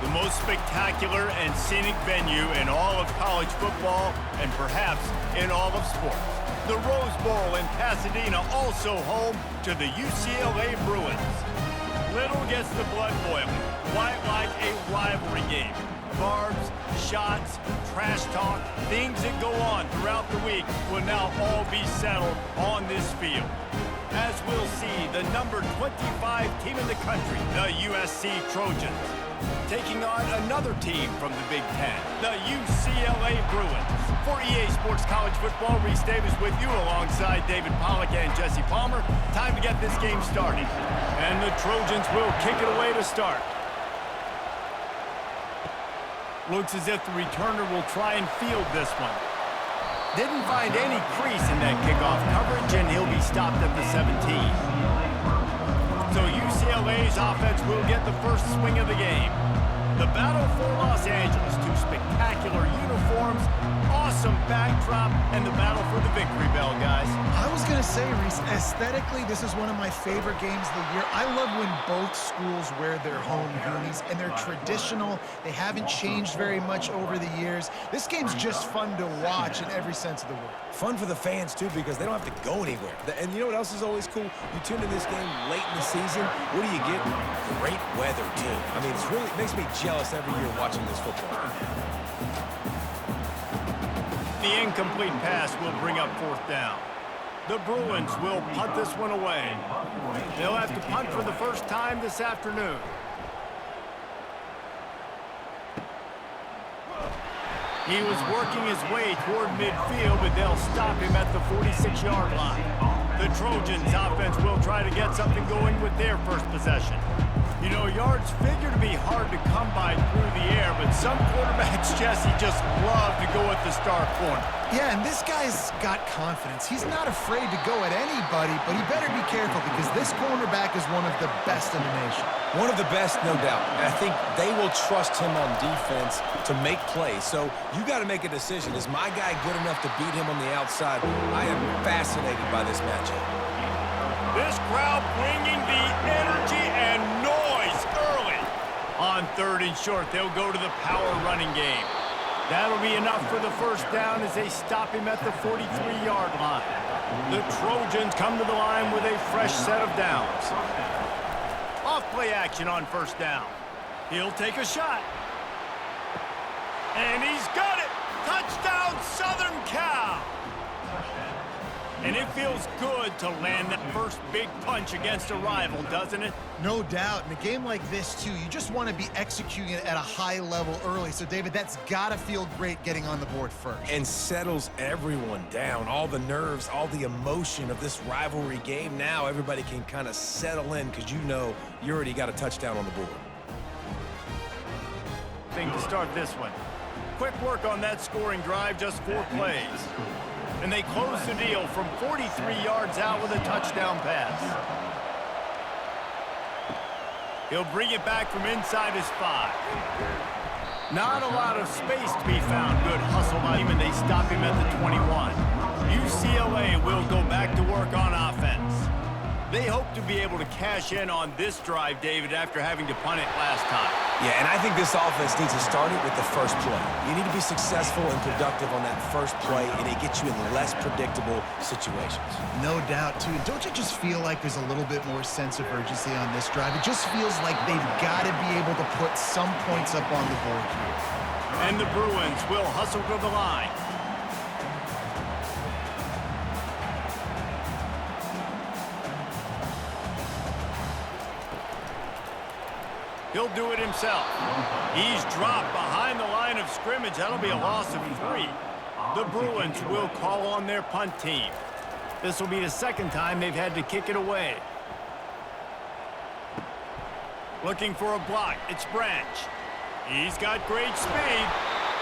The most spectacular and scenic venue in all of college football and perhaps in all of sports. The Rose Bowl in Pasadena, also home to the UCLA Bruins. Little gets the blood boiling, quite like a rivalry game. Barbs, shots, trash talk, things that go on throughout the week will now all be settled on this field. As we'll see, the number 25 team in the country, the USC Trojans, taking on another team from the Big Ten, the UCLA Bruins. For EA Sports College Football, Reese Davis with you alongside David Pollack and Jesse Palmer. Time to get this game started. And the Trojans will kick it away to start. Looks as if the returner will try and field this one. Didn't find any crease in that kickoff coverage, and he'll be stopped at the 17. So UCLA's offense will get the first swing of the game. The battle for Los Angeles, two spectacular uniforms, awesome backdrop, and the battle for the victory bell, guys. I was going to say, Reese, aesthetically, this is one of my favorite games of the year. I love when both schools wear their home unis, and they're traditional. They haven't changed very much over the years. This game's just fun to watch in every sense of the word. Fun for the fans, too, because they don't have to go anywhere. And you know what else is always cool? You tune in this game late in the season, what do you get? Great weather, too. I mean, it makes me jealous every year watching this football. The incomplete pass will bring up fourth down. The Bruins will punt this one away. They'll have to punt for the first time this afternoon. He was working his way toward midfield, but they'll stop him at the 46-yard line. The Trojans' offense will try to get something going with their first possession. You know, yards figure to be hard to come by through the air, but some quarterbacks, Jesse, just love to go at the star corner. Yeah, and this guy's got confidence. He's not afraid to go at anybody, but he better be careful because this cornerback is one of the best in the nation. One of the best, no doubt. And I think they will trust him on defense to make plays. So you got to make a decision. Is my guy good enough to beat him on the outside? I am fascinated by this matchup. This crowd bringing the energy and noise early. On third and short, they'll go to the power running game. That'll be enough for the first down as they stop him at the 43-yard line. The Trojans come to the line with a fresh set of downs. Off-play action on first down. He'll take a shot. And he's got it! Touchdown, Southern Cal! And it feels good to land that first big punch against a rival, doesn't it? No doubt. In a game like this, too, you just want to be executing it at a high level early. So, David, that's got to feel great getting on the board first. And settles everyone down. All the nerves, all the emotion of this rivalry game. Now everybody can kind of settle in because you know you already got a touchdown on the board. Thing to start this one. Quick work on that scoring drive, just 4 plays. And they close the deal from 43 yards out with a touchdown pass. He'll bring it back from inside his 5. Not a lot of space to be found. Good hustle by him, and they stop him at the 21. UCLA will go back to work on offense. They hope to be able to cash in on this drive, David, after having to punt it last time. Yeah, and I think this offense needs to start it with the first play. You need to be successful and productive on that first play, and it gets you in less predictable situations. No doubt, too. Don't you just feel like there's a little bit more sense of urgency on this drive? It just feels like they've got to be able to put some points up on the board here. And the Bruins will hustle to the line. He'll do it himself. He's dropped behind the line of scrimmage. That'll be a loss of 3. The Bruins will call on their punt team. This will be the second time they've had to kick it away. Looking for a block. It's Branch. He's got great speed.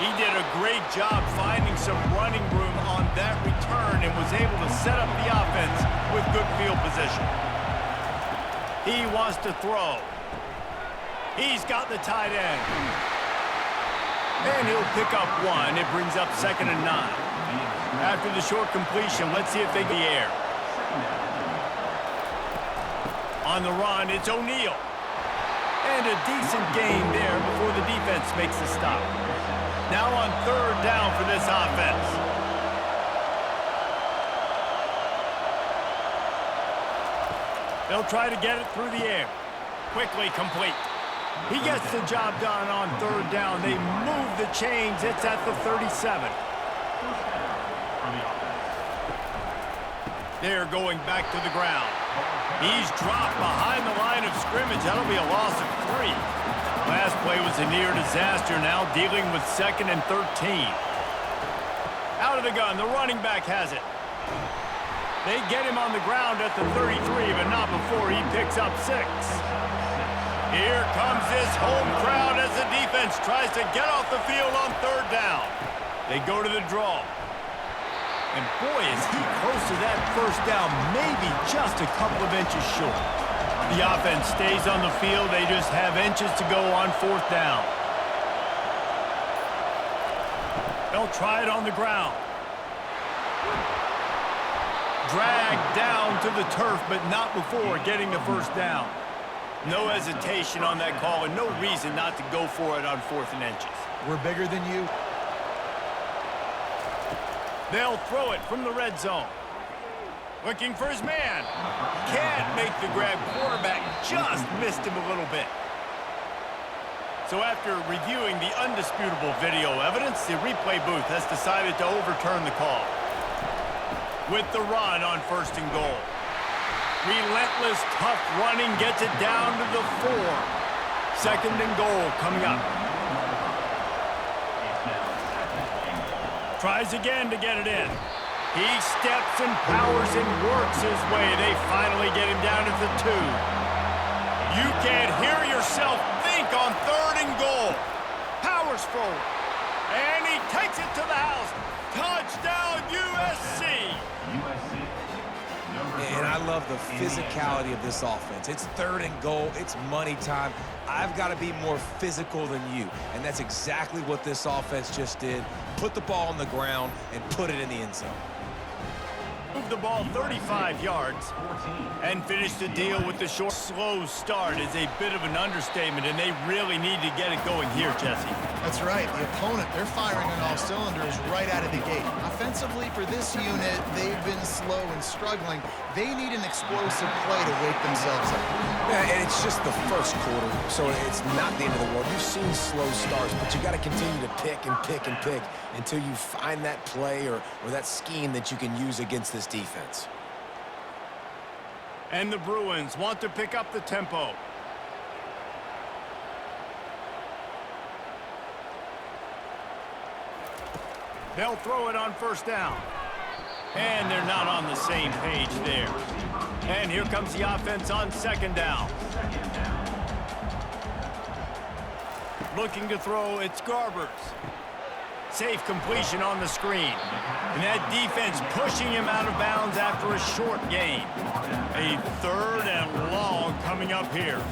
He did a great job finding some running room on that return and was able to set up the offense with good field position. He wants to throw. He's got the tight end. And he'll pick up 1. It brings up 2nd and 9. After the short completion, let's see if they get the air. On the run, it's O'Neal. And find a decent gain there before the defense makes the stop. Now on third down for this offense. They'll try to get it through the air. Quickly complete. He gets the job done on third down. They move the chains. It's at the 37. They're going back to the ground. He's dropped behind the line of scrimmage. That'll be a loss of 3. Last play was a near disaster. Now dealing with 2nd and 13. Out of the gun. The running back has it. They get him on the ground at the 33, but not before he picks up 6. Here comes this home crowd as the defense tries to get off the field on third down. They go to the draw. And boy, is he close to that first down, maybe just a couple of inches short. The offense stays on the field. They just have inches to go on fourth down. They'll try it on the ground. Dragged down to the turf, but not before getting the first down. No hesitation on that call, and no reason not to go for it on 4th and inches. We're bigger than you. They'll throw it from the red zone. Looking for his man. Can't make the grab. Quarterback just missed him a little bit. So after reviewing the undisputable video evidence, the replay booth has decided to overturn the call. With the run on 1st and goal. Relentless, tough running gets it down to the 4. 2nd and goal coming up. Tries again to get it in. He steps and powers and works his way. They finally get him down to the 2. You can't hear yourself think on 3rd and goal. Powers forward. And he takes it to the house. Touchdown, USC. And I love the physicality of this offense. It's 3rd and goal. It's money time. I've got to be more physical than you. And that's exactly what this offense just did. Put the ball on the ground and put it in the end zone. Move the ball 35 yards and finish the deal with the short. Slow start is a bit of an understatement, and they really need to get it going here, Jesse. That's right. The opponent, they're firing on all cylinders right out of the gate. Offensively, for this unit, they've been slow and struggling. They need an explosive play to wake themselves up. Yeah, and it's just the first quarter, so it's not the end of the world. You've seen slow starts, but you got to continue to pick and pick and pick until you find that play or that scheme that you can use against this defense. And the Bruins want to pick up the tempo. They'll throw it on 1st down. And they're not on the same page there. And here comes the offense on 2nd down. Looking to throw, it's Garbers. Safe completion on the screen. And that defense pushing him out of bounds after a short gain. A 3rd and long coming up here.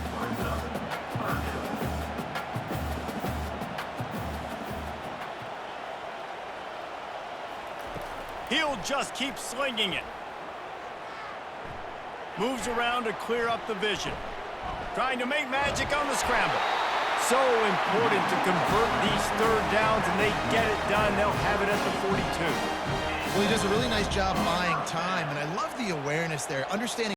He'll just keep slinging it. Moves around to clear up the vision. Trying to make magic on the scramble. So important to convert these 3rd downs, and they get it done. They'll have it at the 42. Well, he does a really nice job buying time, and I love the awareness there, understanding.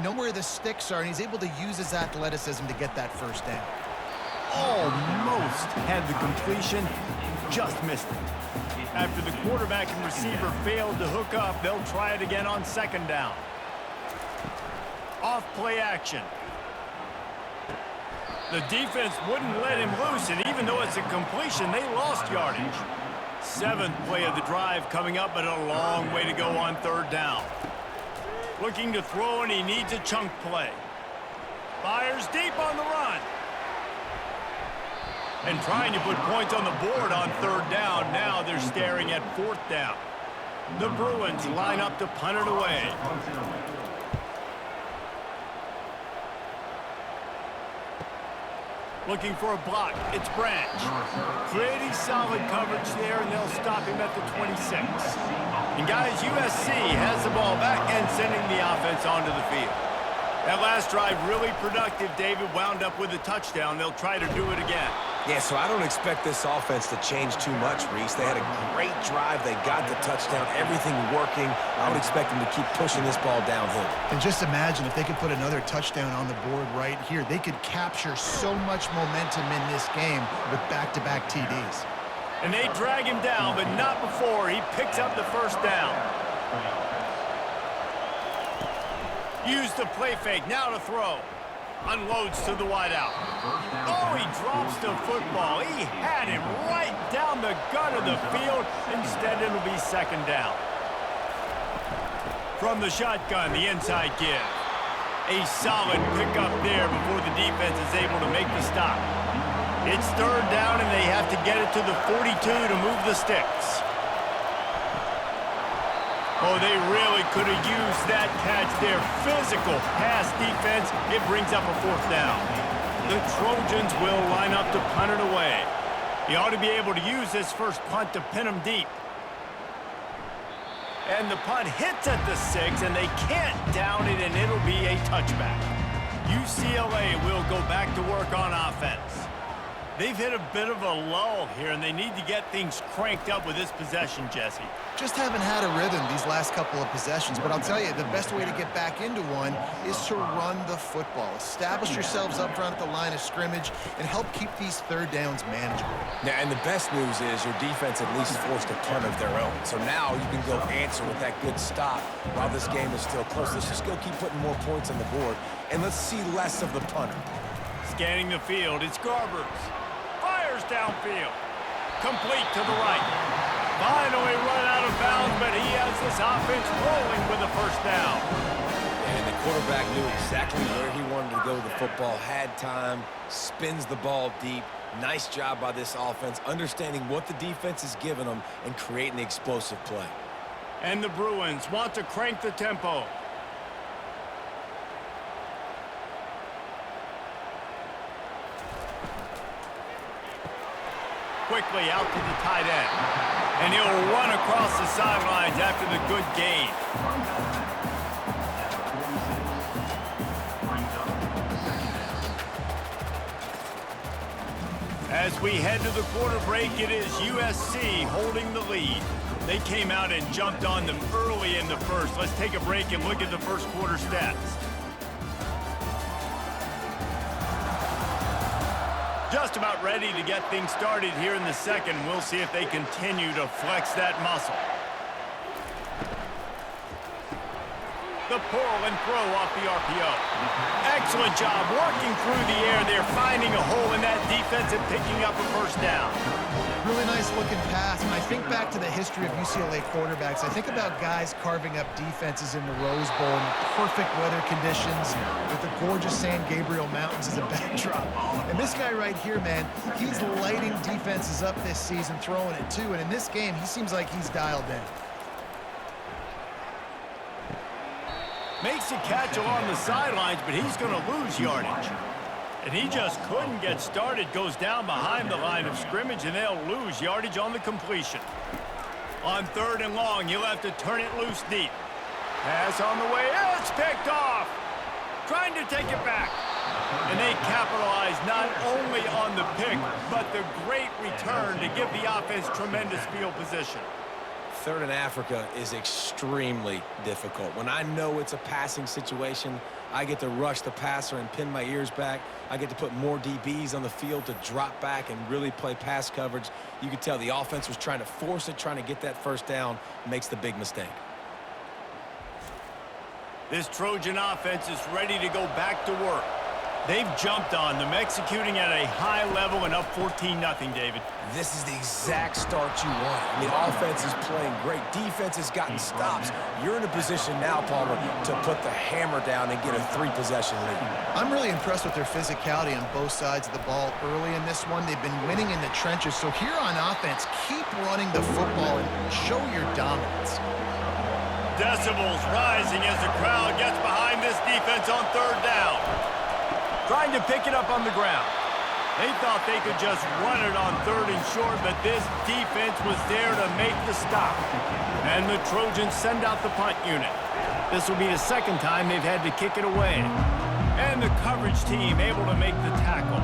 Know where the sticks are, and he's able to use his athleticism to get that 1st down. Almost had the completion, just missed it. After the quarterback and receiver failed to hook up, they'll try it again on 2nd down. Off play action. The defense wouldn't let him loose, and even though it's a completion, they lost yardage. 7th play of the drive coming up, but a long way to go on 3rd down. Looking to throw, and he needs a chunk play. Fires deep on the run. And trying to put points on the board on 3rd down. Now they're staring at 4th down. The Bruins line up to punt it away. Looking for a block. It's Branch. Pretty solid coverage there, and they'll stop him at the 26. And guys, USC has the ball back and sending the offense onto the field. That last drive really productive. David wound up with a touchdown. They'll try to do it again. Yeah, so I don't expect this offense to change too much, Reese. They had a great drive. They got the touchdown. Everything working. I would expect them to keep pushing this ball downhill. And just imagine if they could put another touchdown on the board right here. They could capture so much momentum in this game with back-to-back TDs. And they drag him down, but not before he picks up the 1st down. Use the play fake. Now to throw. Unloads to the wideout. Oh, he drops the football. He had him right down the gut of the field. Instead, it'll be 2nd down. From the shotgun, the inside give. A solid pickup there before the defense is able to make the stop. It's 3rd down, and they have to get it to the 42 to move the sticks. Oh, they really could have used that catch there. Physical pass defense. It brings up a 4th down. The Trojans will line up to punt it away. He ought to be able to use this first punt to pin him deep. And the punt hits at the 6, and they can't down it, and it'll be a touchback. UCLA will go back to work on offense. They've hit a bit of a lull here, and they need to get things cranked up with this possession, Jesse. Just haven't had a rhythm these last couple of possessions, but I'll tell you, the best way to get back into one is to run the football. Establish yourselves up front at the line of scrimmage and help keep these 3rd downs manageable. Now, and the best news is your defense at least forced a punt of their own. So now you can go answer with that good stop while this game is still close. Let's just go keep putting more points on the board, and let's see less of the punter. Scanning the field, it's Garbers. Fires downfield. Complete to the right. Finally run out of bounds, but he has this offense rolling with a 1st down. And the quarterback knew exactly where he wanted to go with the football, had time, spins the ball deep. Nice job by this offense, understanding what the defense is giving them and creating the explosive play. And the Bruins want to crank the tempo. Quickly out to the tight end. And he'll run across the sidelines after the good gain. As we head to the quarter break, it is USC holding the lead. They came out and jumped on them early in the 1st. Let's take a break and look at the 1st quarter stats. Just about ready to get things started here in the 2nd. We'll see if they continue to flex that muscle. The pull and throw off the RPO. Excellent job working through the air. They're finding a hole in that defense and picking up a 1st down. Really nice looking pass. When I think back to the history of UCLA quarterbacks, I think about guys carving up defenses in the Rose Bowl in perfect weather conditions with the gorgeous San Gabriel Mountains as a backdrop. And this guy right here, man, he's lighting defenses up this season, throwing it too. And in this game, he seems like he's dialed in. Makes a catch along the sidelines, but he's going to lose yardage. And he just couldn't get started. Goes down behind the line of scrimmage, and they'll lose yardage on the completion. On 3rd and long, he'll have to turn it loose deep. Pass on the way. It's picked off. Trying to take it back. And they capitalize not only on the pick, but the great return to give the offense tremendous field position. 3rd and Africa is extremely difficult. When I know it's a passing situation, I get to rush the passer and pin my ears back. I get to put more DBs on the field to drop back and really play pass coverage. You could tell the offense was trying to force it, trying to get that 1st down, makes the big mistake. This Trojan offense is ready to go back to work. They've jumped on them, executing at a high level and up 14-0, David. This is the exact start you want. I mean, offense is playing great. Defense has gotten stops. You're in a position now, Palmer, to put the hammer down and get a 3-possession lead. I'm really impressed with their physicality on both sides of the ball early in this one. They've been winning in the trenches. So here on offense, keep running the football and show your dominance. Decibels rising as the crowd gets behind this defense on 3rd down. Trying to pick it up on the ground. They thought they could just run it on 3rd and short, but this defense was there to make the stop. And the Trojans send out the punt unit. This will be the 2nd time they've had to kick it away. And the coverage team able to make the tackle.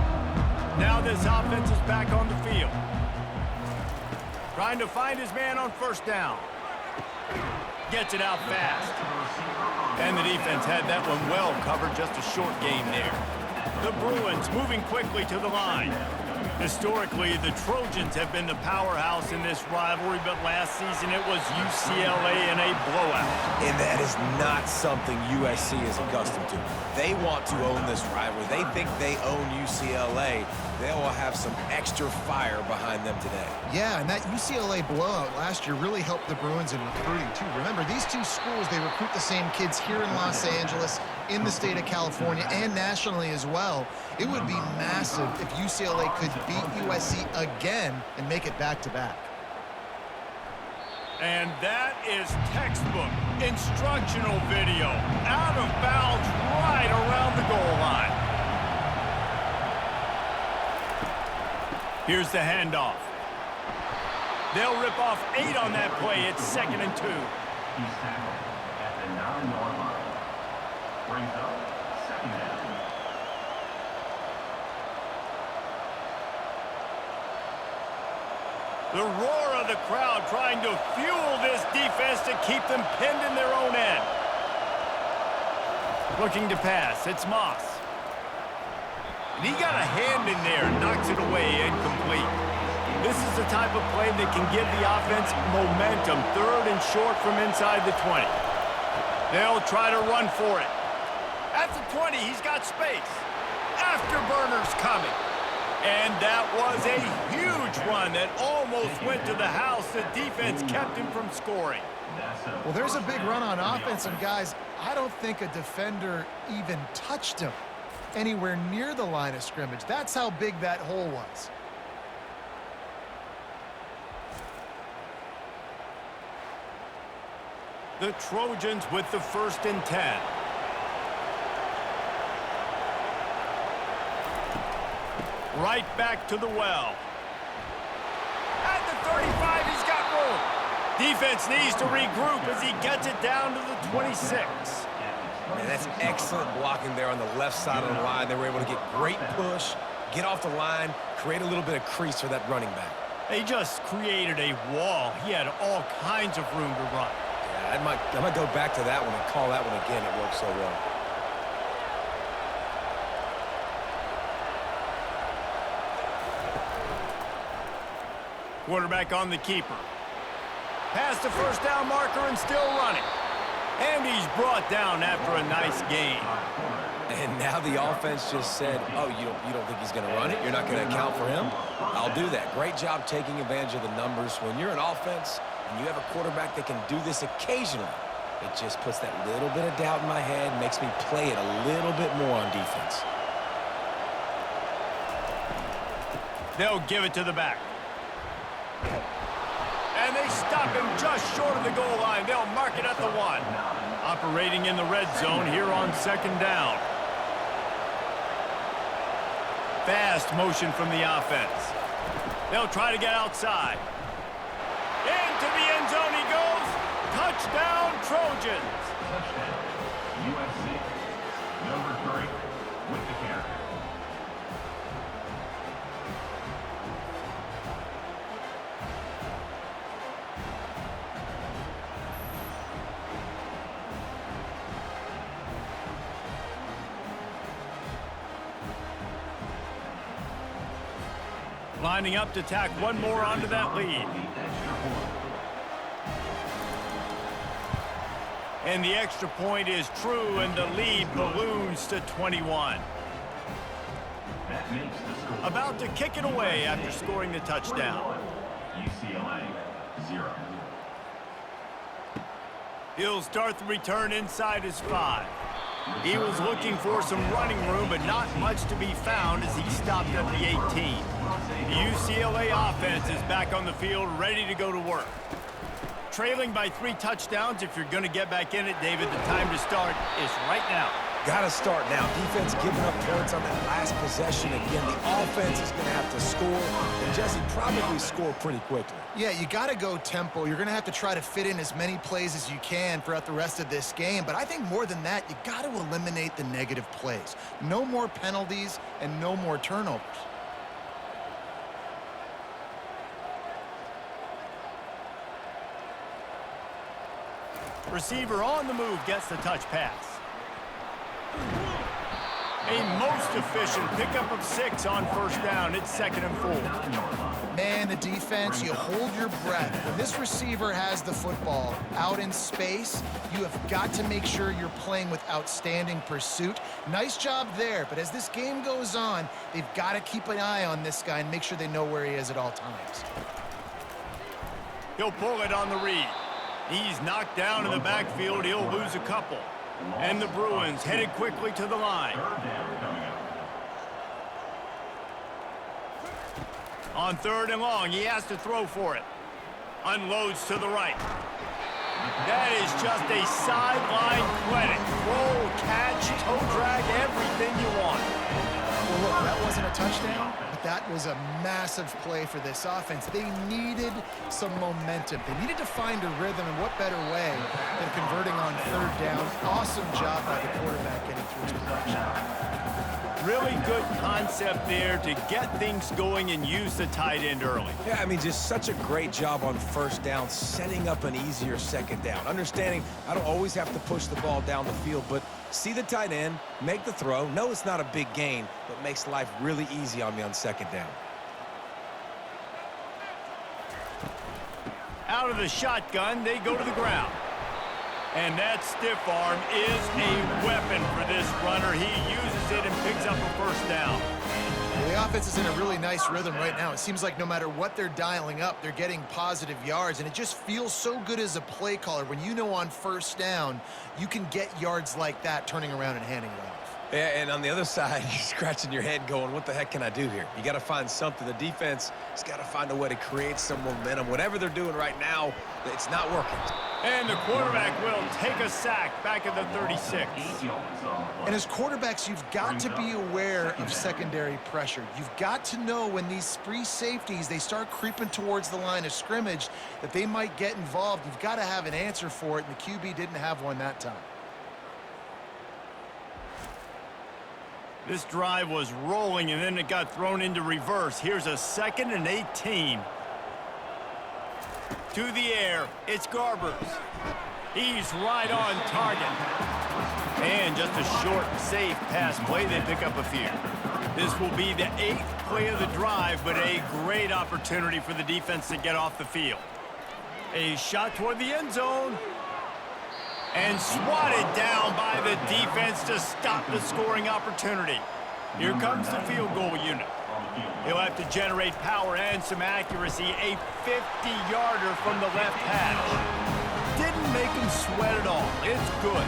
Now this offense is back on the field. Trying to find his man on 1st down. Gets it out fast. And the defense had that one well covered, just a short gain there. The Bruins moving quickly to the line. Historically, the Trojans have been the powerhouse in this rivalry, but last season it was UCLA in a blowout. And that is not something USC is accustomed to. They want to own this rivalry. They think they own UCLA. They will have some extra fire behind them today. Yeah, and that UCLA blowout last year really helped the Bruins in recruiting, too. Remember, these two schools, they recruit the same kids here in Los Angeles, in the state of California, and nationally as well. It would be massive if UCLA could beat USC again and make it back-to-back. And that is textbook instructional video. Out of bounds right around the goal line. Here's the handoff. They'll rip off 8 on that play. It's 2nd and 2. He's tackled at the 9-yard line. Brings up 2nd down. The roar of the crowd trying to fuel this defense to keep them pinned in their own end. Looking to pass. It's Moss. And he got a hand in there, knocks it away, incomplete. This is the type of play that can give the offense momentum. 3rd and short from inside the 20. They'll try to run for it. At the 20, he's got space. Afterburner's coming. And that was a huge run that almost went to the house. The defense kept him from scoring. Well, there's a big run on offense, and guys, I don't think a defender even touched him anywhere near the line of scrimmage. That's how big that hole was. The Trojans with the 1st and 10. Right back to the well. At the 35, he's got room. Defense needs to regroup as he gets it down to the 26. Man, that's excellent blocking there on the left side of the line. They were able to get great push, get off the line, create a little bit of crease for that running back. They just created a wall. He had all kinds of room to run. Yeah, I might go back to that one and call that one again. It worked so well. Quarterback on the keeper. Past the 1st down marker and still running. And he's brought down after a nice gain. And now the offense just said, oh, you don't think he's going to run it? You're not going to account for him? I'll do that. Great job taking advantage of the numbers. When you're an offense and you have a quarterback that can do this occasionally, it just puts that little bit of doubt in my head, makes me play it a little bit more on defense. They'll give it to the back. And they stop him just short of the goal line. They'll mark it at the 1. Operating in the red zone here on 2nd down. Fast motion from the offense. They'll try to get outside. Into the end zone he goes. Touchdown, Trojans. Touchdown, USC. Number 3 with the carry. Lining up to tack one more onto that lead. And the extra point is true, and the lead balloons to 21. makes the score. About to kick it away after scoring the touchdown. UCLA 0. He'll start the return inside his 5. He was looking for some running room, but not much to be found as he stopped at the 18. The UCLA offense is back on the field, ready to go to work. Trailing by 3 touchdowns. If you're going to get back in it, David, the time to start is right now. Got to start now. Defense giving up points on that last possession again. The offense is going to have to score, and Jesse probably score pretty quickly. Yeah, you got to go tempo. You're going to have to try to fit in as many plays as you can throughout the rest of this game. But I think more than that, you got to eliminate the negative plays. No more penalties and no more turnovers. Receiver on the move gets the touch pass. A most efficient pickup of 6 on first down. It's 2nd and 4. Man, the defense, you hold your breath. When this receiver has the football out in space, you have got to make sure you're playing with outstanding pursuit. Nice job there, but as this game goes on, they've got to keep an eye on this guy and make sure they know where he is at all times. He'll pull it on the read. He's knocked down in the backfield. He'll lose a couple. And the Bruins headed quickly to the line. On 3rd and long, he has to throw for it. Unloads to the right. That is just a sideline clinic. Roll, catch, toe drag, everything you want. Well, look, that wasn't a touchdown, but that was a massive play for this offense. They needed some momentum. They needed to find a rhythm, and what better way than converting on 3rd down. Awesome job by the quarterback getting through his progression. Really good concept there to get things going and use the tight end early. Yeah, I mean, just such a great job on first down, setting up an easier 2nd down. Understanding I don't always have to push the ball down the field, but see the tight end, make the throw. No, it's not a big gain, but makes life really easy on me on 2nd down. Out of the shotgun, they go to the ground. And that stiff arm is a weapon for this runner. He uses it and picks up a first down. Well, the offense is in a really nice rhythm right now. It seems like no matter what they're dialing up, they're getting positive yards, and it just feels so good as a play caller when you know on first down you can get yards like that turning around and handing it off. Yeah, and on the other side, you're scratching your head going, what the heck can I do here? You got to find something. The defense has got to find a way to create some momentum. Whatever they're doing right now, it's not working. And the quarterback will take a sack back at the 36. And as quarterbacks, you've got to be aware of secondary pressure. You've got to know when these free safeties, they start creeping towards the line of scrimmage, that they might get involved. You've got to have an answer for it, and the QB didn't have one that time. This drive was rolling, and then it got thrown into reverse. Here's a 2nd and 18. To the air, it's Garbers. He's right on target. And just a short, safe pass play. They pick up a few. This will be the 8th play of the drive, but a great opportunity for the defense to get off the field. A shot toward the end zone. And swatted down by the defense to stop the scoring opportunity. Here comes the field goal unit. He'll have to generate power and some accuracy. A 50-yarder from the left hash. Didn't make him sweat at all. It's good.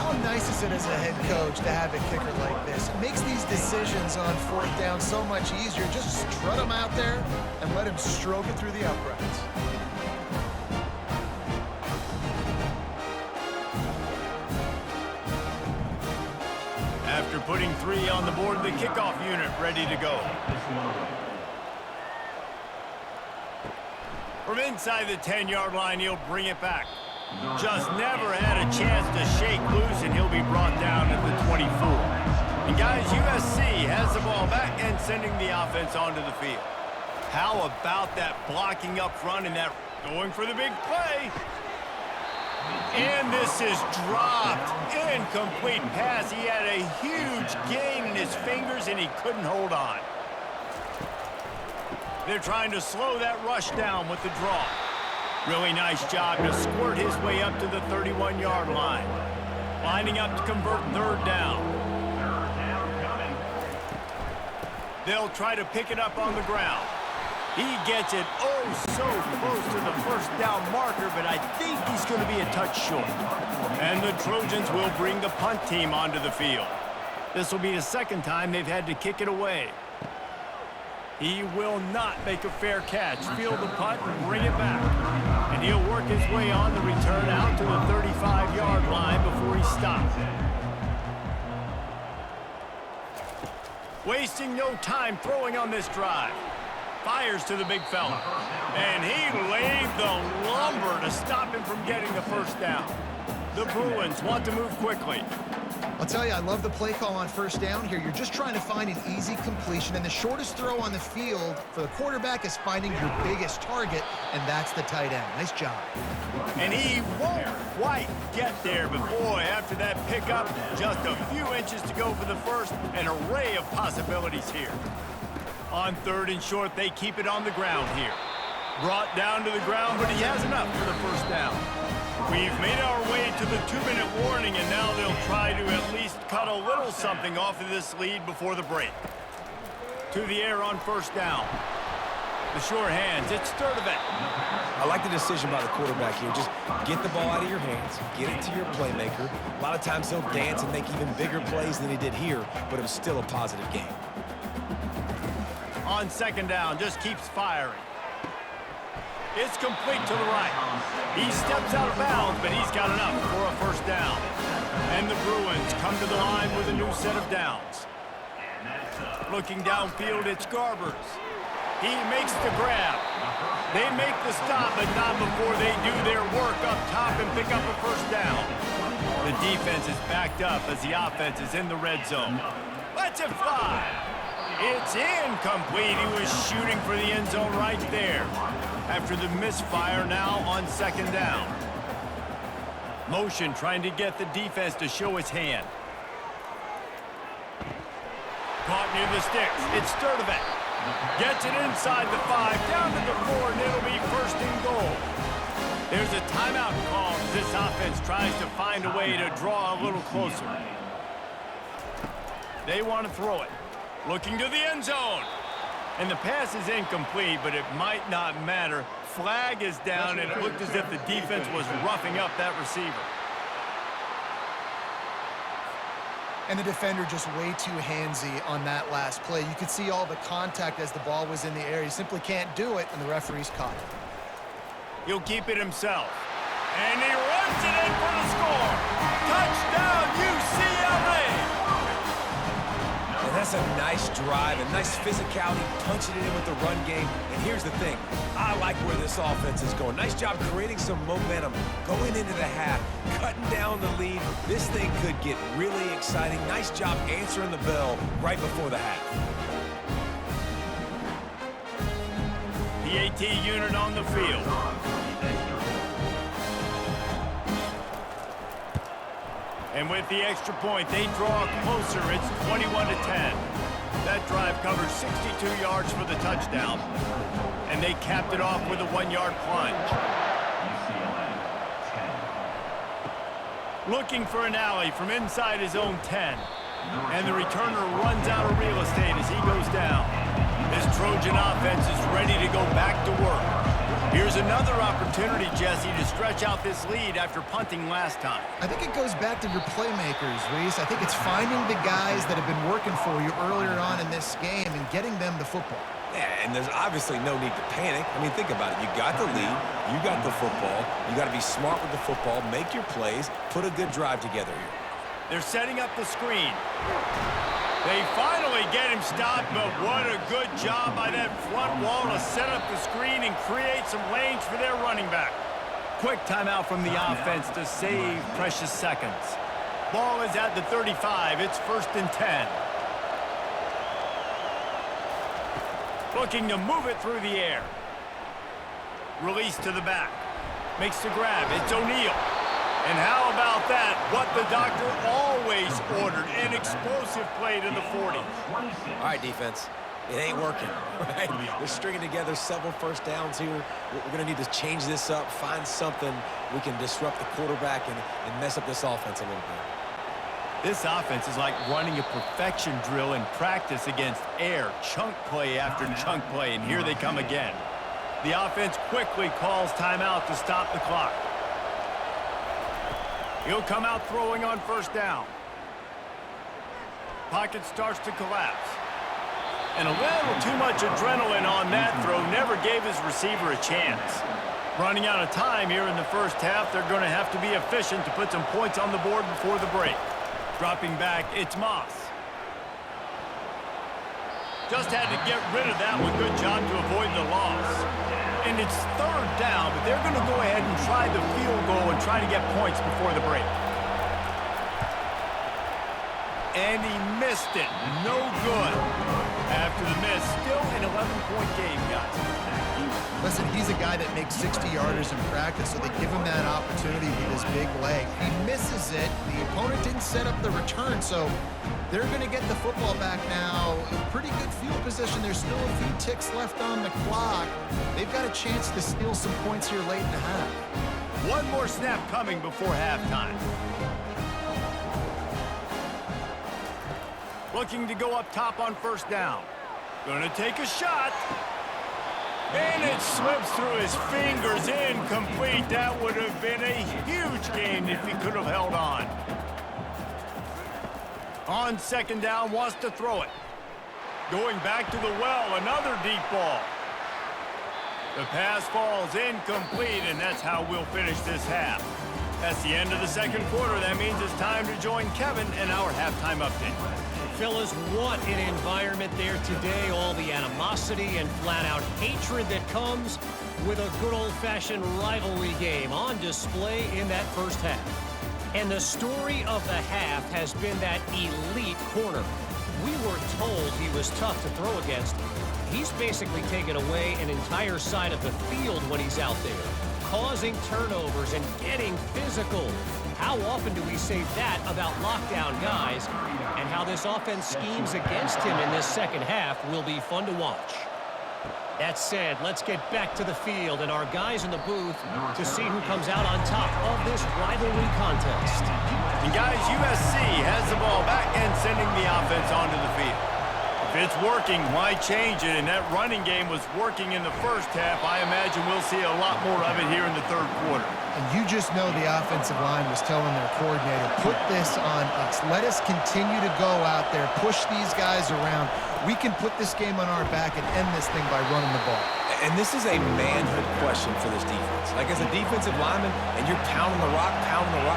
How nice is it as a head coach to have a kicker like this? It makes these decisions on 4th down so much easier. Just strut him out there and let him stroke it through the uprights. After putting 3 on the board, the kickoff unit ready to go. From inside the 10-yard line, he'll bring it back. Just never had a chance to shake loose, and he'll be brought down at the 24. And guys, USC has the ball back and sending the offense onto the field. How about that blocking up front and that going for the big play? And this is dropped. Incomplete pass. He had a huge gain in his fingers, and he couldn't hold on. They're trying to slow that rush down with the draw. Really nice job to squirt his way up to the 31-yard line. Lining up to convert 3rd down. They'll try to pick it up on the ground. He gets it oh so close to the first down marker, but I think he's going to be a touch short. And the Trojans will bring the punt team onto the field. This will be the second time they've had to kick it away. He will not make a fair catch. Field the punt and bring it back. And he'll work his way on the return out to the 35-yard line before he stops. Wasting no time throwing on this drive. Fires to the big fella. And he laid the lumber to stop him from getting the first down. The Bruins want to move quickly. I'll tell you, I love the play call on first down here. You're just trying to find an easy completion, and the shortest throw on the field for the quarterback is finding your biggest target, and that's the tight end. Nice job. And he won't quite get there, but boy, after that pickup, just a few inches to go for the first, an array of possibilities here. On third and short, they keep it on the ground here. Brought down to the ground, but he has enough for the first down. We've made our way to the 2-minute warning, and now they'll try to at least cut a little something off of this lead before the break. To the air on first down. The sure hands, it's Sturdivant. I like the decision by the quarterback here. Just get the ball out of your hands, get it to your playmaker. A lot of times he'll dance and make even bigger plays than he did here, but it was still a positive game. On second down, just keeps firing. It's complete to the right. He steps out of bounds, but he's got enough for a first down. And the Bruins come to the line with a new set of downs. Looking downfield, it's Garbers. He makes the grab. They make the stop, but not before they do their work up top and pick up a first down. The defense is backed up as the offense is in the red zone. Let's it fly. It's incomplete. He was shooting for the end zone right there. After the misfire now on second down. Motion trying to get the defense to show his hand. Caught near the sticks. It's Sturdivant. Gets it inside the 5, down to the 4, and it'll be first and goal. There's a timeout call as this offense tries to find a way to draw a little closer. They want to throw it. Looking to the end zone. And the pass is incomplete, but it might not matter. Flag is down, and it looked as if the defense was roughing up that receiver. And the defender just way too handsy on that last play. You could see all the contact as the ball was in the air. He simply can't do it, and the referee's caught it. He'll keep it himself. And he runs it in for the score. Touchdown, UCLA! And that's a nice drive, a nice physicality, punching it in with the run game. And here's the thing. I like where this offense is going. Nice job creating some momentum, going into the half, cutting down the lead. This thing could get really exciting. Nice job answering the bell right before the half. The AT unit on the field. And with the extra point, they draw closer. It's 21-10. That drive covers 62 yards for the touchdown. And they capped it off with a 1-yard plunge. Looking for an alley from inside his own 10. And the returner runs out of real estate as he goes down. This Trojan offense is ready to go back to work. Here's another opportunity, Jesse, to stretch out this lead after punting last time. I think it goes back to your playmakers, Reese. I think it's finding the guys that have been working for you earlier on in this game and getting them the football. Yeah, and there's obviously no need to panic. I mean, think about it. You got the lead. You got the football. You got to be smart with the football, make your plays, put a good drive together here. They're setting up the screen. They finally get him stopped, but what a good job by that front wall to set up the screen and create some lanes for their running back. Quick timeout from the offense to save precious seconds. Ball is at the 35. It's first and 10. Looking to move it through the air. Release to the back. Makes the grab. It's O'Neal. And how about that? What the doctor always ordered, an explosive play to the 40. All right, defense. It ain't working, right? We're stringing together several first downs here. We're going to need to change this up, find something we can disrupt the quarterback and mess up this offense a little bit. This offense is like running a perfection drill in practice against air, chunk play after chunk play, and here they come again. The offense quickly calls timeout to stop the clock. He'll come out throwing on first down. Pocket starts to collapse. And a little too much adrenaline on that throw never gave his receiver a chance. Running out of time here in the first half, they're going to have to be efficient to put some points on the board before the break. Dropping back, it's Moss. Just had to get rid of that one. Good job to avoid the loss. And it's third down, but they're going to go ahead and try the field goal and try to get points before the break. And he missed it. No good. After the miss, still an 11-point game, guys. Listen, he's a guy that makes 60-yarders in practice, so they give him that opportunity with his big leg. He misses it. The opponent didn't set up the return, so they're going to get the football back now. Pretty good field position. There's still a few ticks left on the clock. They've got a chance to steal some points here late in the half. One more snap coming before halftime. Looking to go up top on first down. Gonna take a shot. And it slips through his fingers, incomplete. That would have been a huge gain if he could have held on. On second down, wants to throw it. Going back to the well, another deep ball. The pass falls incomplete, and that's how we'll finish this half. That's the end of the second quarter. That means it's time to join Kevin in our halftime update. Fellas, what an environment there today. All the animosity and flat-out hatred that comes with a good old-fashioned rivalry game on display in that first half. And the story of the half has been that elite corner. We were told he was tough to throw against. He's basically taken away an entire side of the field when he's out there, causing turnovers and getting physical. How often do we say that about lockdown guys? And how this offense schemes against him in this second half will be fun to watch. That said, let's get back to the field and our guys in the booth to see who comes out on top of this rivalry contest. And guys, USC has the ball back and sending the offense onto the field. If it's working, why change it? And that running game was working in the first half. I imagine we'll see a lot more of it here in the third quarter. And you just know the offensive line was telling their coordinator, put this on us. Let us continue to go out there, push these guys around. We can put this game on our back and end this thing by running the ball. And this is a manhood question for this defense. Like, as a defensive lineman, and you're pounding the rock,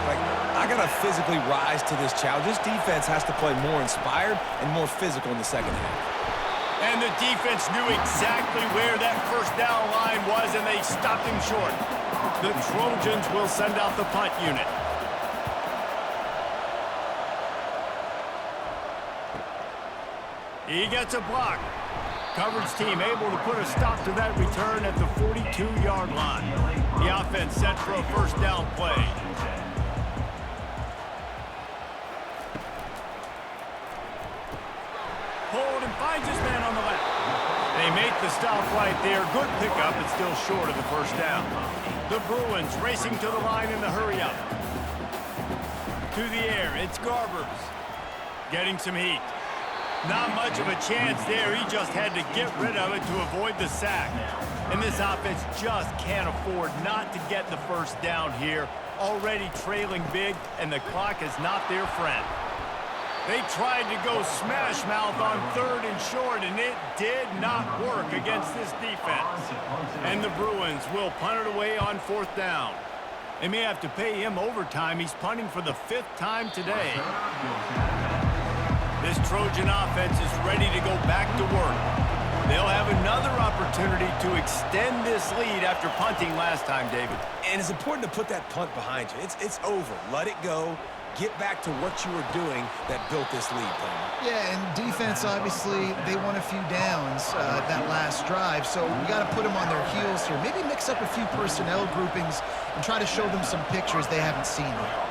like, I got to physically rise to this challenge. This defense has to play more inspired and more physical in the second half. And the defense knew exactly where that first down line was, and they stopped him short. The Trojans will send out the punt unit. He gets a block. Coverage team able to put a stop to that return at the 42-yard line. The offense set for a first down play. Hold and finds his man on the left. They make the stop right there. Good pickup, but still short of the first down. The Bruins racing to the line in the hurry up. To the air, it's Garbers. Getting some heat. Not much of a chance there. He just had to get rid of it to avoid the sack. And this offense just can't afford not to get the first down here. Already trailing big, and the clock is not their friend. They tried to go smash mouth on third and short, and it did not work against this defense. And the Bruins will punt it away on fourth down. They may have to pay him overtime. He's punting for the 5th time today. This Trojan offense is ready to go back to work. They'll have another opportunity to extend this lead after punting last time, David. And it's important to put that punt behind you. It's over. Let it go. Get back to what you were doing that built this lead, Palmer. Yeah, and defense, obviously, they won a few downs that last drive, so we got to put them on their heels here. Maybe mix up a few personnel groupings and try to show them some pictures they haven't seen yet.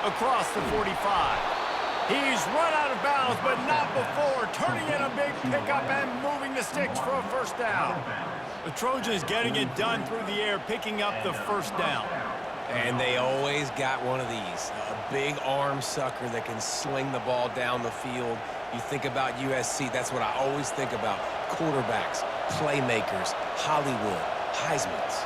Across the 45. He's run out of bounds, but not before. Turning in a big pickup and moving the sticks for a first down. The Trojans getting it done through the air, picking up the first down. And they always got one of these, a big arm sucker that can sling the ball down the field. You think about USC, that's what I always think about. Quarterbacks, playmakers, Hollywood, Heismans.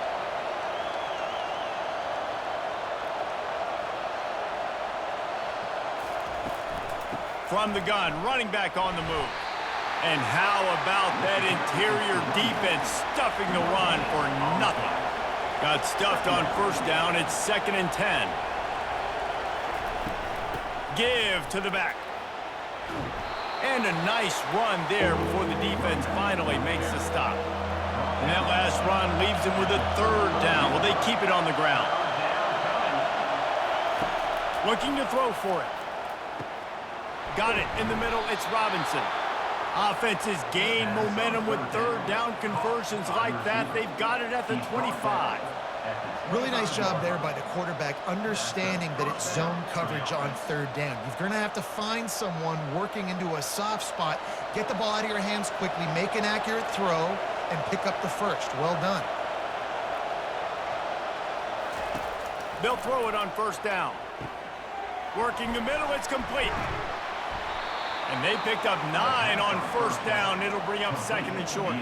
From the gun, running back on the move. And how about that interior defense stuffing the run for nothing? Got stuffed on first down. It's 2nd and 10. Give to the back. And a nice run there before the defense finally makes the stop. And that last run leaves them with a 3rd down. Will they keep it on the ground? Looking to throw for it. Got it in the middle. It's Robinson. Offenses gain momentum with 3rd down conversions like that. They've got it at the 25. Really nice job there by the quarterback, understanding that it's zone coverage on 3rd down. You're going to have to find someone working into a soft spot, get the ball out of your hands quickly, make an accurate throw, and pick up the first. Well done. They'll throw it on 1st down. Working the middle, it's complete. And they picked up 9 on 1st down. It'll bring up 2nd and short.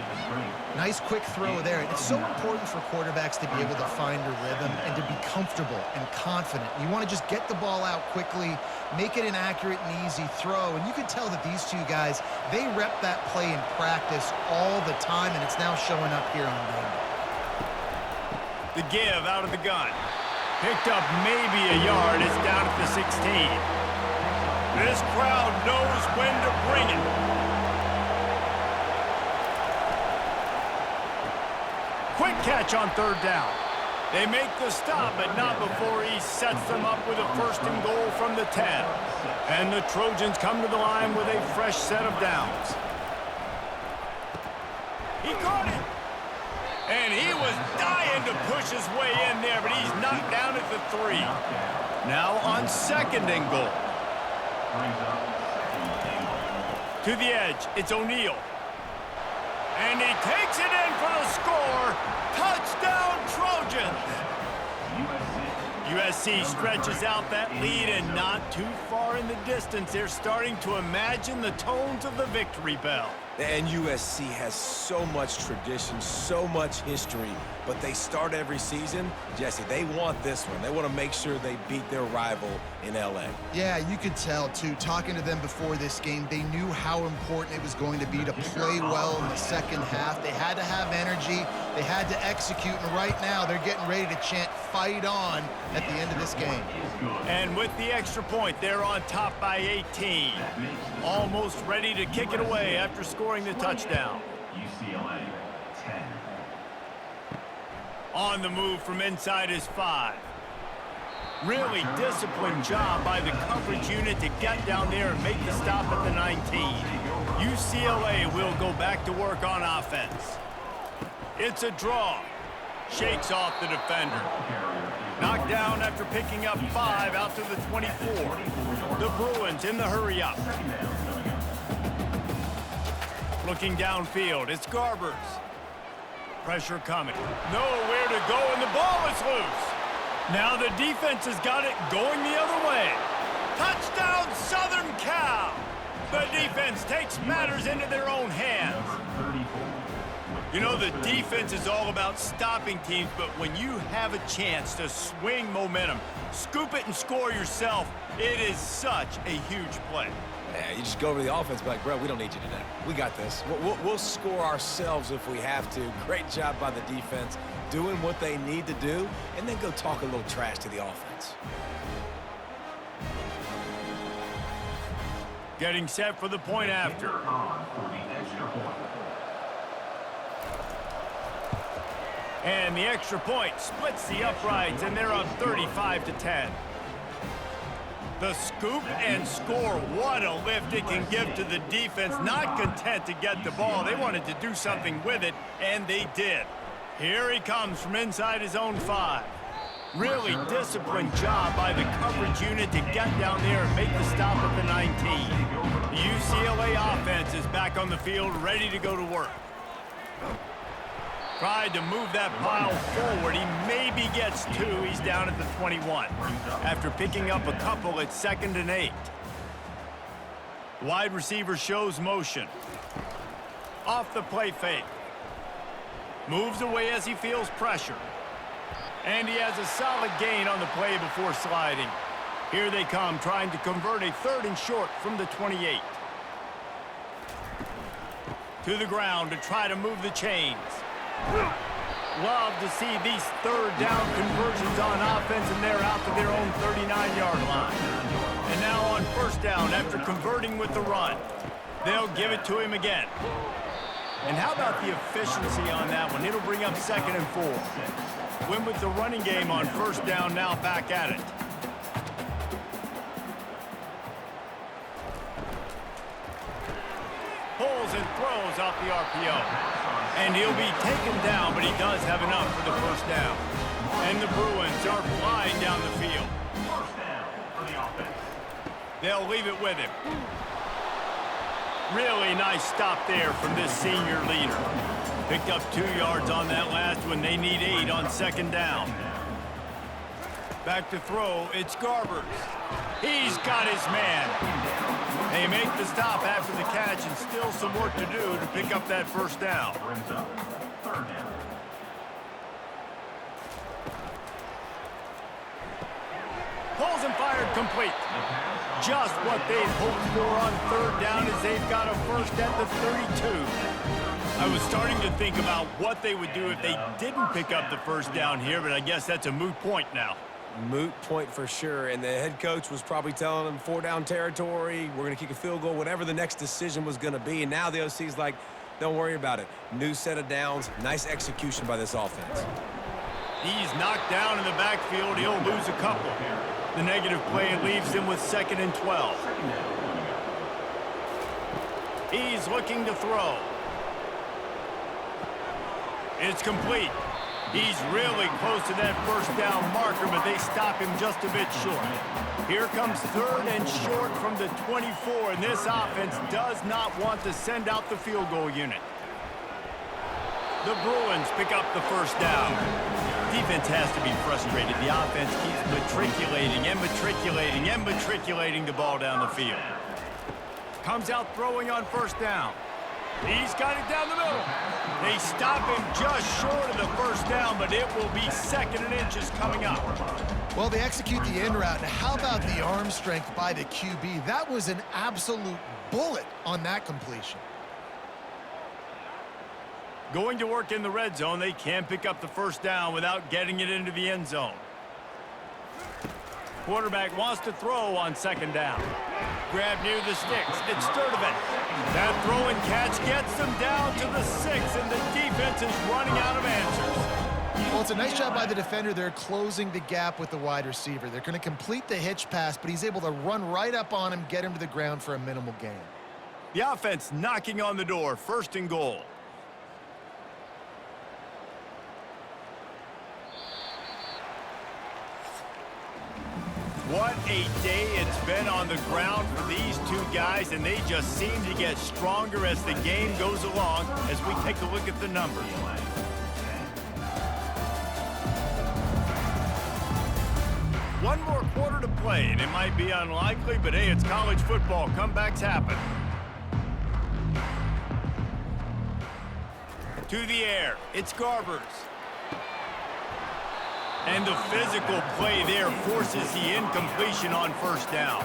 Nice quick throw there. It's so important for quarterbacks to be able to find a rhythm and to be comfortable and confident. You want to just get the ball out quickly, make it an accurate and easy throw. And you can tell that these two guys, they rep that play in practice all the time, and it's now showing up here on game day. The give out of the gun. Picked up maybe a yard. It's down at the 16. This crowd knows when to bring it. Quick catch on 3rd down. They make the stop, but not before he sets them up with a 1st and goal from the 10. And the Trojans come to the line with a fresh set of downs. He caught it. And he was dying to push his way in there, but he's knocked down at the 3. Now on 2nd and goal. To the edge, it's O'Neal. And he takes it in for the score. Touchdown, Trojans! USC stretches out that lead, and not too far in the distance, they're starting to imagine the tones of the victory bell. And USC has so much tradition, so much history, but they start every season. Jesse, they want this one. They want to make sure they beat their rival in LA. Yeah, you could tell, too. Talking to them before this game, they knew how important it was going to be to play well in the 2nd half. They had to have energy. They had to execute, and right now they're getting ready to chant "Fight on" at the end of this game. And with the extra point, they're on top by 18. Almost ready to kick it away after scoring the touchdown. UCLA 10. On the move from inside his 5. Really disciplined job by the coverage unit to get down there and make the stop at the 19. UCLA will go back to work on offense. It's a draw. Shakes off the defender. Knocked down after picking up 5 out to the 24. The Bruins in the hurry up. Looking downfield, it's Garbers. Pressure coming. Nowhere to go, and the ball is loose. Now the defense has got it going the other way. Touchdown, Southern Cal! The defense takes matters into their own hands. You know, the defense is all about stopping teams, but when you have a chance to swing momentum, scoop it and score yourself, it is such a huge play. Yeah, you just go over the offense, be like, bro, we don't need you today. We got this. We'll score ourselves if we have to. Great job by the defense, doing what they need to do, and then go talk a little trash to the offense. Getting set for the point after. And the extra point splits the uprights, and they're up 35-10. The scoop and score, what a lift it can give to the defense. Not content to get the ball, they wanted to do something with it, and they did. Here he comes from inside his own 5. Really disciplined job by the coverage unit to get down there and make the stop at the 19. The UCLA offense is back on the field, ready to go to work. Tried to move that pile forward. He maybe gets 2. He's down at the 21. After picking up a couple at 2nd and 8. Wide receiver shows motion. Off the play fake. Moves away as he feels pressure. And he has a solid gain on the play before sliding. Here they come, trying to convert a 3rd and short from the 28. To the ground to try to move the chains. Love to see these 3rd down conversions on offense, and they're out to their own 39-yard line. And now on 1st down, after converting with the run, they'll give it to him again. And how about the efficiency on that one? It'll bring up 2nd and 4. Win with the running game on 1st down, now back at it. Pulls and throws off the RPO. And he'll be taken down, but he does have enough for the 1st down. And the Bruins are flying down the field. 1st down for the offense. They'll leave it with him. Really nice stop there from this senior leader. Picked up 2 yards on that last one. They need 8 on 2nd down. Back to throw. It's Garbers. He's got his man. They make the stop after the catch, and still some work to do to pick up that 1st down. Brings up 3rd down. Pulls and fired complete. Just what they've hoped for on 3rd down as they've got a 1st at the 32. I was starting to think about what they would do if they didn't pick up the 1st down here, but I guess that's a moot point now. Moot point for sure, and the head coach was probably telling them 4-down territory, we're going to kick a field goal, whatever the next decision was going to be, and now the OC's like, don't worry about it. New set of downs, nice execution by this offense. He's knocked down in the backfield. He'll lose a couple. The negative play leaves him with 2nd and 12. He's looking to throw. It's complete. He's really close to that 1st down marker, but they stop him just a bit short. Here comes 3rd and short from the 24, and this offense does not want to send out the field goal unit. The Bruins pick up the 1st down. Defense has to be frustrated. The offense keeps matriculating and matriculating and matriculating the ball down the field. Comes out throwing on 1st down. He's got it down the middle. They stop him just short of the 1st down, but it will be 2nd and inches coming up. Well, they execute the in route. Now, how about the arm strength by the QB? That was an absolute bullet on that completion. Going to work in the red zone, they can't pick up the 1st down without getting it into the end zone. Quarterback wants to throw on 2nd down. Grab near the sticks. It's Sturdivant. That throw and catch gets them down to the 6, and the defense is running out of answers. Well, it's a nice job by the defender. They're closing the gap with the wide receiver. They're going to complete the hitch pass, but he's able to run right up on him, get him to the ground for a minimal gain. The offense knocking on the door, 1st and goal. What a day it's been on the ground for these 2 guys, and they just seem to get stronger as the game goes along as we take a look at the numbers. One more quarter to play, and it might be unlikely, but hey, it's college football. Comebacks happen. To the air, it's Garbers. And the physical play there forces the incompletion on 1st down.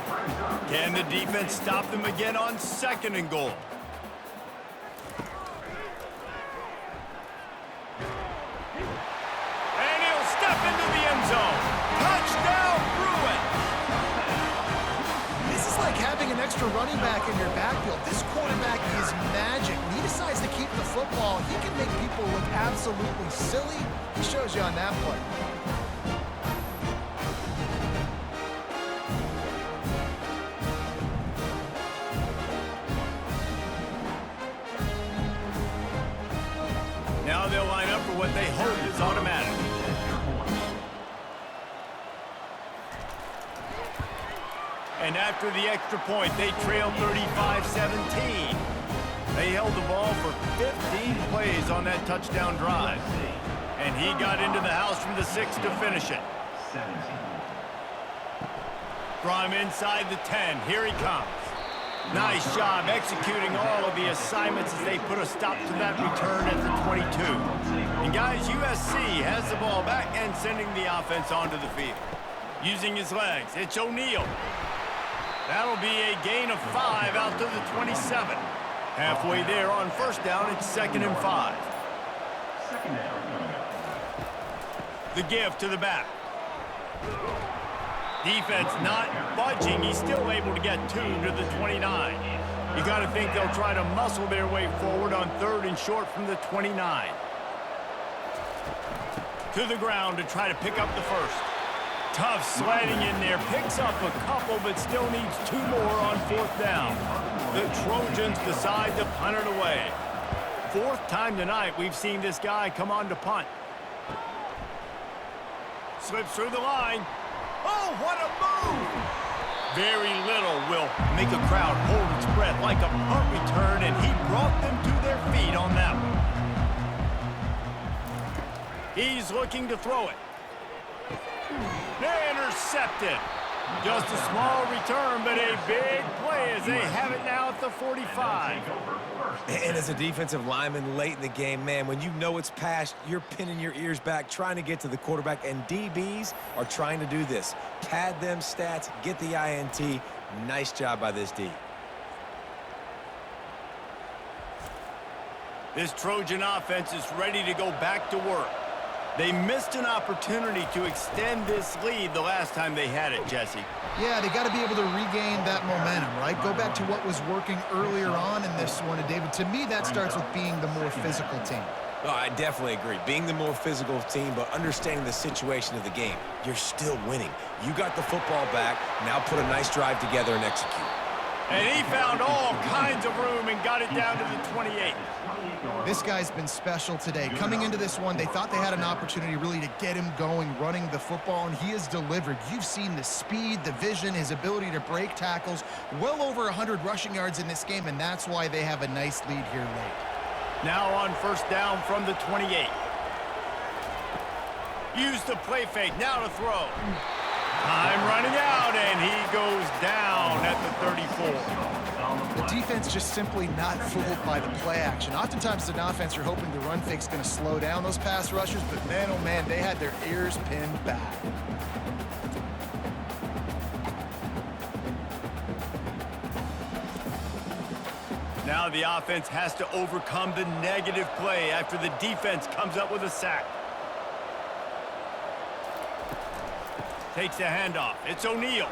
Can the defense stop them again on 2nd and goal? And he'll step into the end zone. Touchdown, Bruins! This is like having an extra running back in your backfield. This quarterback is magic. When he decides to keep the football, he can make people look absolutely silly. He shows you on that play. Now they'll line up for what they hope is automatic. And after the extra point, they trail 35-17. They held the ball for 15 plays on that touchdown drive. And he got into the house from the 6 to finish it. 17. From inside the 10, here he comes. Nice job executing all of the assignments as they put a stop to that return at the 22. And guys, USC has the ball back and sending the offense onto the field. Using his legs, it's O'Neal. That'll be a gain of 5 out to the 27. Halfway there on first down, it's 2nd and 5. Second down. The give to the back. Defense not budging. He's still able to get 2 to the 29. You got to think they'll try to muscle their way forward on 3rd and short from the 29. To the ground to try to pick up the first. Tough sledding in there. Picks up a couple, but still needs 2 more on 4th down. The Trojans decide to punt it away. 4th time tonight we've seen this guy come on to punt. Slips through the line. Oh, what a move! Very little will make a crowd hold its breath like a punt return, and he brought them to their feet on that one. He's looking to throw it. Intercepted. Just a small return, but a big play as they have it now at the 45. And as a defensive lineman late in the game, man, when you know it's past, you're pinning your ears back, trying to get to the quarterback, and DBs are trying to do this. Pad them stats, get the INT. Nice job by this D. This Trojan offense is ready to go back to work. They missed an opportunity to extend this lead the last time they had it, Jesse. Yeah, they got to be able to regain that momentum, right? Go back to what was working earlier on in this one. And David, to me, that starts with being the more physical team. Oh, I definitely agree. Being the more physical team, but understanding the situation of the game. You're still winning. You got the football back. Now put a nice drive together and execute. And he found all kinds of room and got it down to the 28. This guy's been special today. Coming into this one, they thought they had an opportunity really to get him going, running the football, and he has delivered. You've seen the speed, the vision, his ability to break tackles. Well over 100 rushing yards in this game, and that's why they have a nice lead here late. Now on first down from the 28. Use the play fake, now to throw. Time running out, and he goes down at the 34. The defense just simply not fooled by the play action. Oftentimes, as an offense, you're hoping the run fake's going to slow down those pass rushers, but man, oh man, they had their ears pinned back. Now the offense has to overcome the negative play after the defense comes up with a sack. Takes the handoff. It's O'Neal.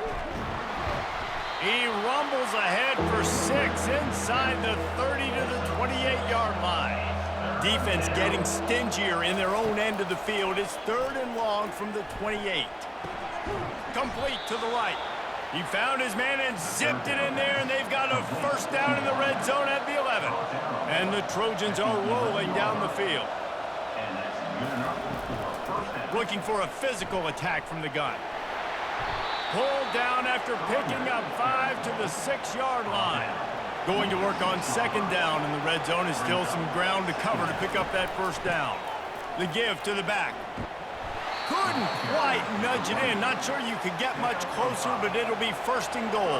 He rumbles ahead for 6 inside the 30 to the 28-yard line. Defense getting stingier in their own end of the field. It's 3rd and long from the 28. Complete to the right. He found his man and zipped it in there, and they've got a first down in the red zone at the 11. And the Trojans are rolling down the field. Looking for a physical attack from the gun. Pulled down after picking up 5 to the 6-yard line. Going to work on 2nd down, and the red zone is still some ground to cover to pick up that first down. The give to the back. Couldn't quite nudge it in. Not sure you could get much closer, but it'll be 1st and goal.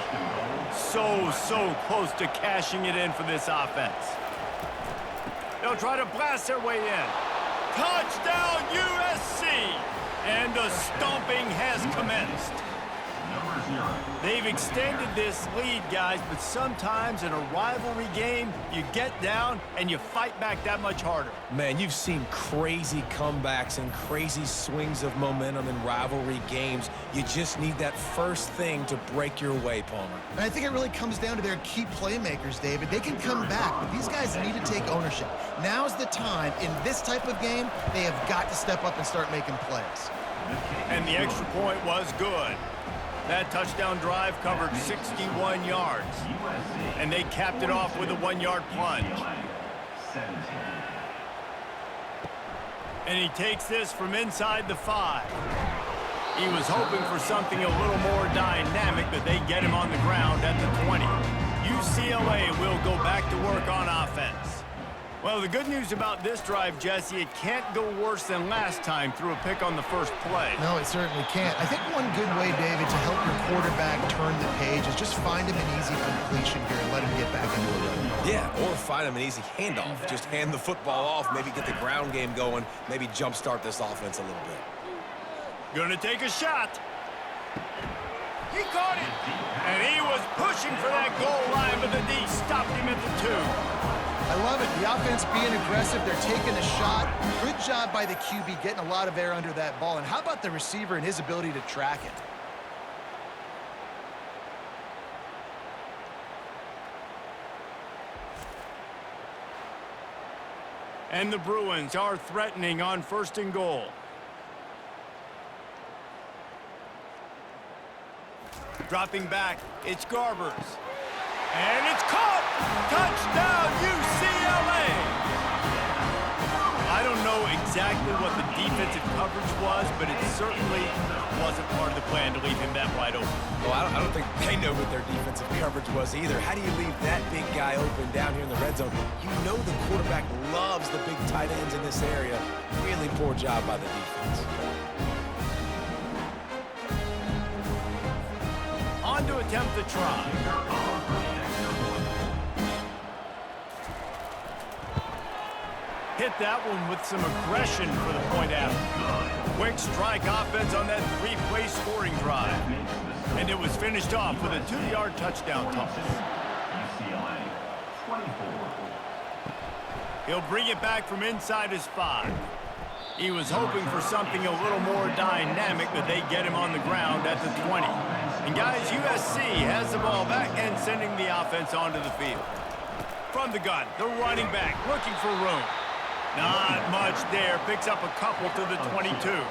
So close to cashing it in for this offense. They'll try to blast their way in. Touchdown, USC! And the stomping has commenced. They've extended this lead, guys, but sometimes in a rivalry game, you get down and you fight back that much harder. Man, you've seen crazy comebacks and crazy swings of momentum in rivalry games. You just need that first thing to break your way, Palmer. And I think it really comes down to their key playmakers, David. They can come back, but these guys need to take ownership. Now's the time. In this type of game, they have got to step up and start making plays. And the extra point was good. That touchdown drive covered 61 yards. And they capped it off with a 1-yard plunge. And he takes this from inside the 5. He was hoping for something a little more dynamic, but they get him on the ground at the 20. UCLA will go back to work on offense. Well, the good news about this drive, Jesse, it can't go worse than last time through a pick on the first play. No, it certainly can't. I think one good way, David, to help your quarterback turn the page is just find him an easy completion here and let him get back into a rhythm. Yeah, or find him an easy handoff. Just hand the football off, maybe get the ground game going, maybe jumpstart this offense a little bit. Gonna take a shot. He caught it. And he was pushing for that goal line, but the D stopped him at the 2. I love it. The offense being aggressive. They're taking a shot. Good job by the QB getting a lot of air under that ball. And how about the receiver and his ability to track it? And the Bruins are threatening on 1st and goal. Dropping back, it's Garbers. And it's caught! Touchdown, UCLA! I don't know exactly what the defensive coverage was, but it certainly wasn't part of the plan to leave him that wide open. Well, I don't think they know what their defensive coverage was either. How do you leave that big guy open down here in the red zone? You know the quarterback loves the big tight ends in this area. Really poor job by the defense. On to attempt the try. Hit that one with some aggression for the point after. Quick strike offense on that 3-play scoring drive. And it was finished off with a 2-yard touchdown toss. UCLA 24. He'll bring it back from inside his 5. He was hoping for something a little more dynamic, but they get him on the ground at the 20. And guys, USC has the ball back and sending the offense onto the field. From the gun, the running back looking for room. Not much there. Picks up a couple to the 22.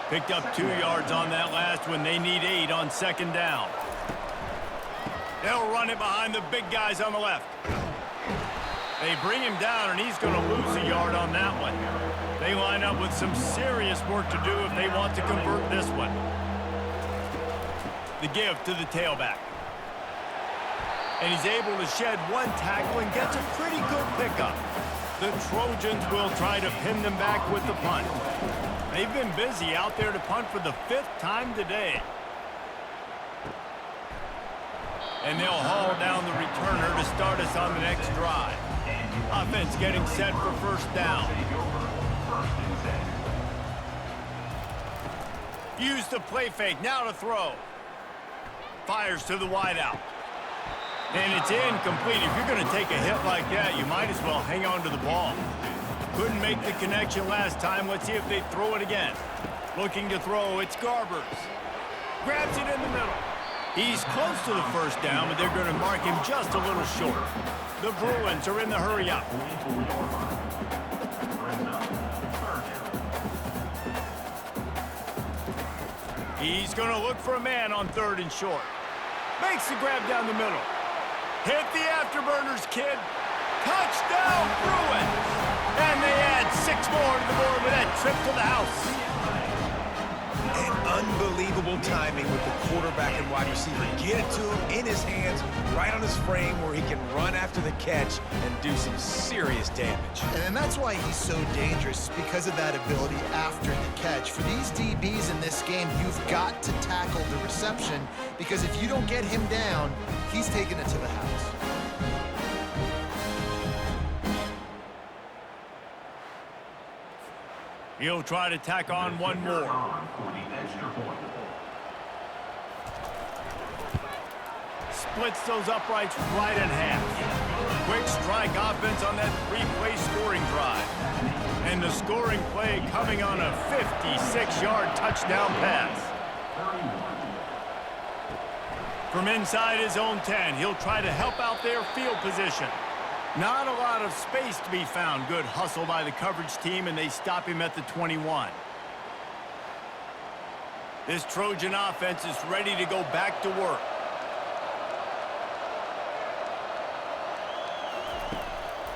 Picked up 2 yards on that last one. They need 8 on 2nd down. They'll run it behind the big guys on the left. They bring him down, and he's going to lose a yard on that one. They line up with some serious work to do if they want to convert this one. The give to the tailback. And he's able to shed 1 tackle and gets a pretty good pickup. The Trojans will try to pin them back with the punt. They've been busy out there to punt for the 5th time today. And they'll haul down the returner to start us on the next drive. Offense getting set for 1st down. Use the play fake, now to throw. Fires to the wideout. And it's incomplete. If you're going to take a hit like that, you might as well hang on to the ball. Couldn't make the connection last time. Let's see if they throw it again. Looking to throw, it's Garbers. Grabs it in the middle. He's close to the 1st down, but they're going to mark him just a little short. The Bruins are in the hurry-up. He's going to look for a man on 3rd and short. Makes the grab down the middle. Hit the afterburners, kid. Touchdown, Bruins! And they add 6 more to the board with that trip to the house. And unbelievable timing with the quarterback and wide receiver. Get it to him in his hands, right on his frame where he can run after the catch and do some serious damage. And that's why he's so dangerous, because of that ability after the catch. For these DBs in this game, you've got to tackle the reception, because if you don't get him down, he's taking it to the house. He'll try to tack on 1 more. Splits those uprights right in half. Quick strike offense on that 3-play scoring drive. And the scoring play coming on a 56-yard touchdown pass. From inside his own 10, he'll try to help out their field position. Not a lot of space to be found. Good hustle by the coverage team, and they stop him at the 21. This Trojan offense is ready to go back to work.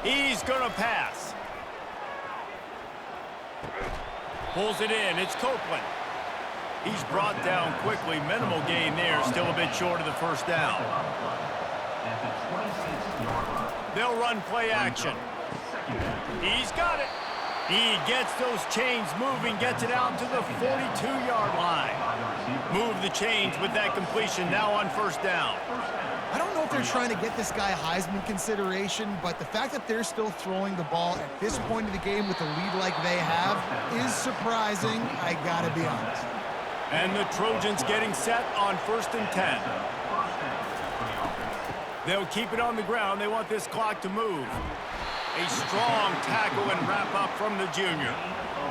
He's going to pass. Pulls it in. It's Copeland. He's brought down quickly. Minimal gain there. Still a bit short of the 1st down. At the 20 They'll run play action. He's got it. He gets those chains moving, gets it out to the 42-yard line. Move the chains with that completion now on first down. I don't know if they're trying to get this guy Heisman consideration, but the fact that they're still throwing the ball at this point of the game with a lead like they have is surprising, I gotta be honest. And the Trojans getting set on 1st and 10. They'll keep it on the ground. They want this clock to move. A strong tackle and wrap up from the junior.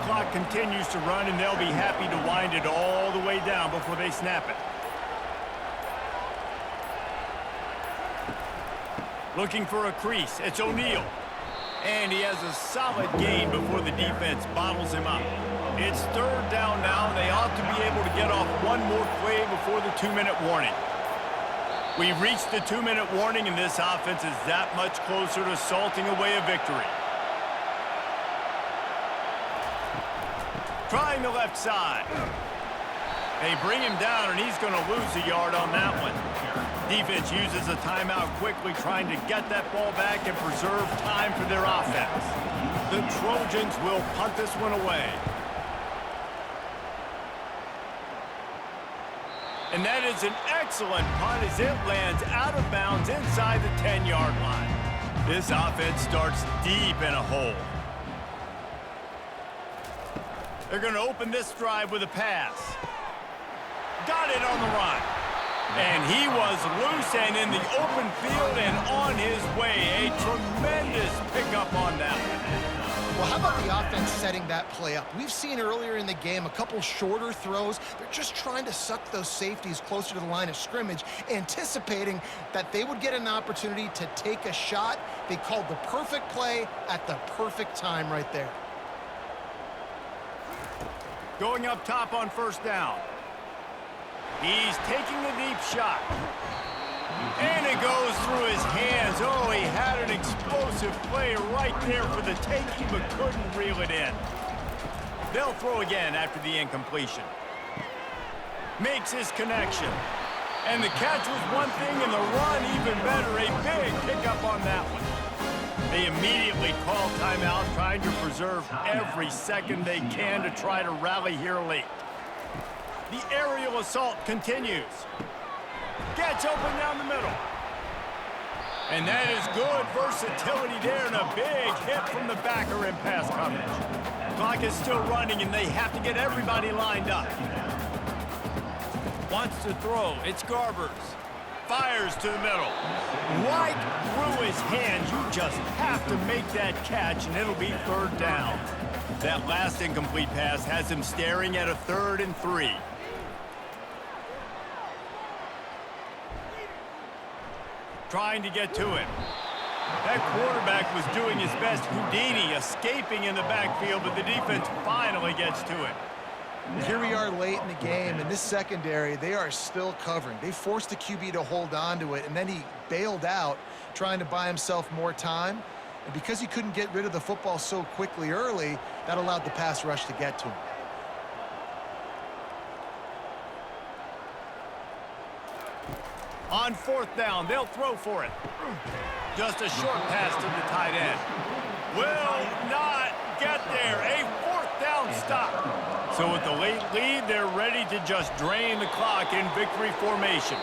Clock continues to run, and they'll be happy to wind it all the way down before they snap it. Looking for a crease. It's O'Neal. And he has a solid gain before the defense bottles him up. It's 3rd down now, and they ought to be able to get off one more play before the 2-minute warning. We've reached the 2-minute warning, and this offense is that much closer to salting away a victory. Trying the left side. They bring him down, and he's going to lose a yard on that one. Defense uses a timeout quickly, trying to get that ball back and preserve time for their offense. The Trojans will punt this one away. And that is an excellent punt as it lands out of bounds inside the 10-yard line. This offense starts deep in a hole. They're going to open this drive with a pass. Got it on the run. And he was loose and in the open field and on his way. A tremendous pickup on that one. Well, how about the offense setting that play up? We've seen earlier in the game a couple shorter throws. They're just trying to suck those safeties closer to the line of scrimmage, anticipating that they would get an opportunity to take a shot. They called the perfect play at the perfect time right there. Going up top on 1st down. He's taking a deep shot. And it goes through his hands. Oh, he had an explosive play right there for the taking, but couldn't reel it in. They'll throw again after the incompletion. Makes his connection. And the catch was one thing, and the run even better. A big pickup on that one. They immediately call timeout, trying to preserve every second they can to try to rally here late. The aerial assault continues. Gets open down the middle. And that is good versatility there, and a big hit from the backer in pass coverage. Clock is still running, and they have to get everybody lined up. Wants to throw. It's Garbers. Fires to the middle. Right through his hands. You just have to make that catch, and it'll be 3rd down. That last incomplete pass has him staring at a 3rd and 3. Trying to get to him. That quarterback was doing his best Houdini, escaping in the backfield, but the defense finally gets to it. Here we are late in the game, and this secondary, they are still covering. They forced the QB to hold on to it, and then he bailed out, trying to buy himself more time. And because he couldn't get rid of the football so quickly early, that allowed the pass rush to get to him. On 4th down, they'll throw for it. Just a short pass to the tight end. Will not get there. A 4th down stop. So with the late lead, they're ready to just drain the clock in victory formation.